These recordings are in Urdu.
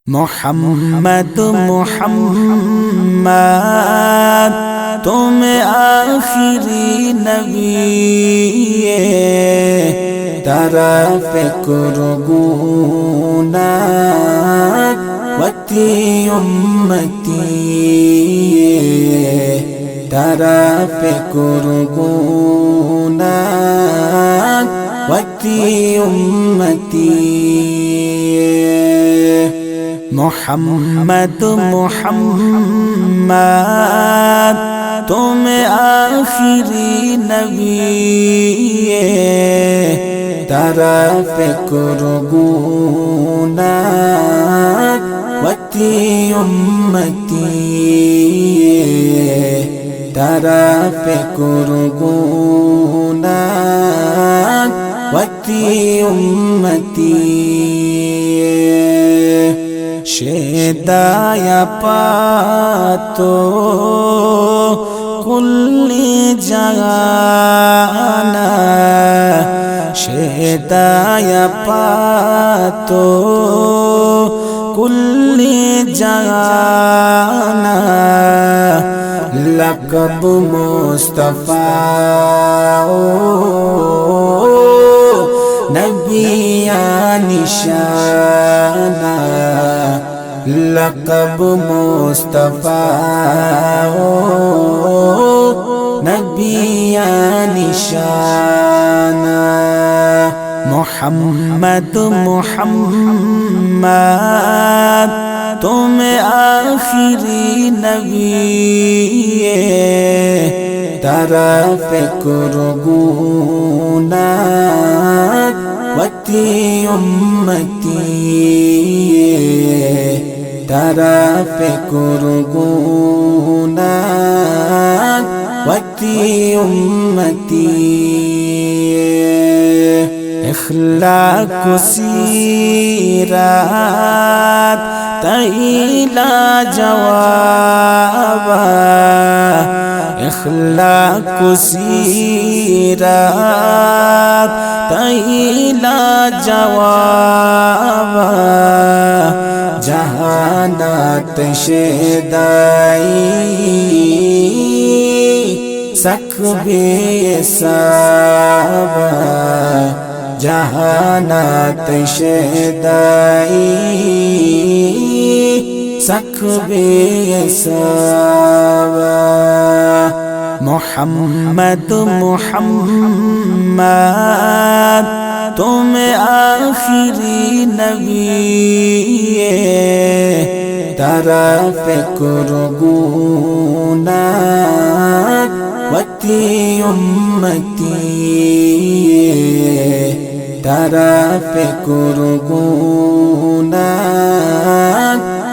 محمد محمد تم آخری نبی طرف قربونت وتی امتی طرف قربونت وتی امتی محمد محمد تم آخری نبی طرف قربونت وتی امتی طرف قربونت وتی امتی شیدایا پاتو کل جانا شیدایا پاتو کل جانا لقب مصطفیٰ نبی نشانہ لقب مصطفیٰ نبی نشانہ محمد محمد تم آخری نبی طرف قربونت وتی امتی طرف قربونت وتی امتی اخلاق سیرت تیلا جواب اخلاق سیرت تیلا جواب جہانات شیدائی سکبے سابا جہانات شیدائی سکبے سابا محمد محمد تم آخری نبی طرف قربونت وتی امتی طرف قربونت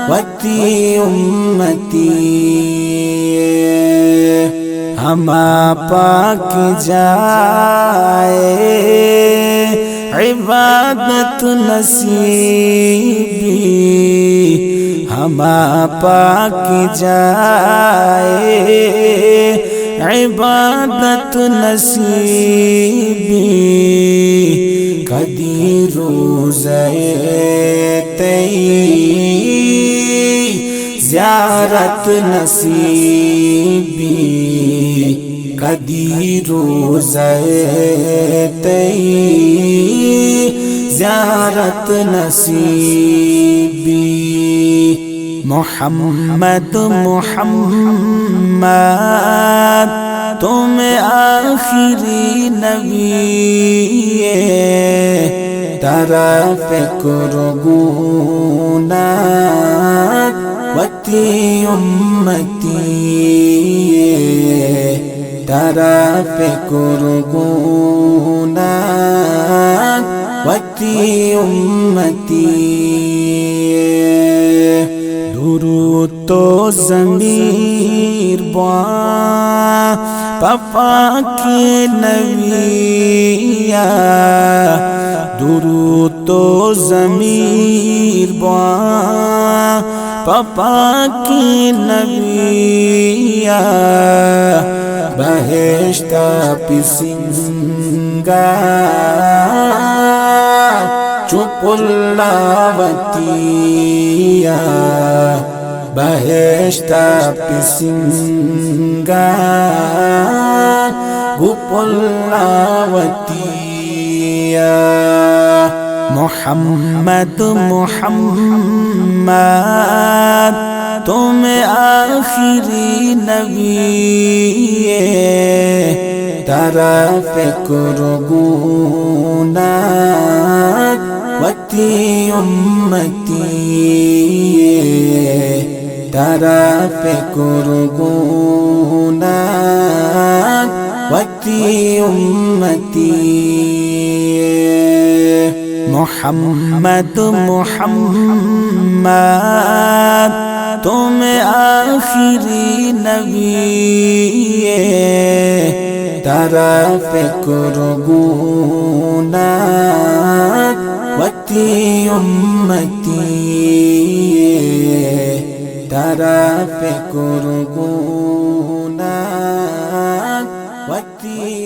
وتی امتی ہما پاک جائے عبادت نصیبی ہما پاک جائے عبادت نصیبی کدی روزے تئی زیارت نصیبی کدی روزے تئی زیارت نصیبی محمد محمد تم آخری نبی طرف قربونت وتی امتی طرف قربونت وتی امتی درود تو ضمیر با پپا کی نبی درود تو ضمیر با پپا کی نبی بہشت پسنگا چپلاوتیا بہشت پسنگار گپلاوتیا محمد محمد تم آخری نبی طرف قربونات وتی امتی طرف قربونات وتی امتی محمد محمد تم آخری نبی طرف قربونات وتی امتی طرف قربونات وتی